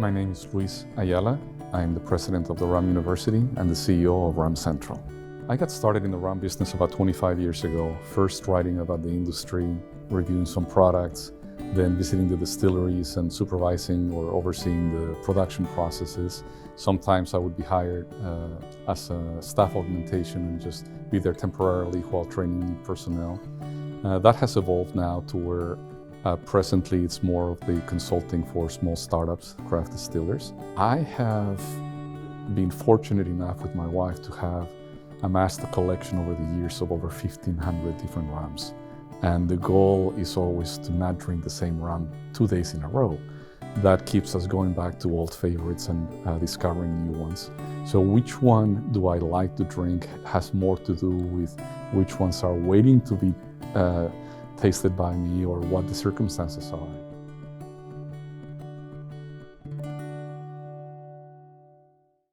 My name is Luis Ayala. I'm the president of the Rum University and the CEO of Rum Central. I got started in the rum business about 25 years ago, first writing about the industry, reviewing some products, then visiting the distilleries and supervising or overseeing the production processes. Sometimes I would be hired as a staff augmentation and just be there temporarily while training new personnel. That has evolved now to where presently it's more of the consulting for small startups, craft distillers. I have been fortunate enough with my wife to have amassed a collection over the years of over 1,500 different rums. And the goal is always to not drink the same rum 2 days in a row. That keeps us going back to old favorites and discovering new ones. So which one do I like to drink has more to do with which ones are waiting to be tasted by me or what the circumstances are.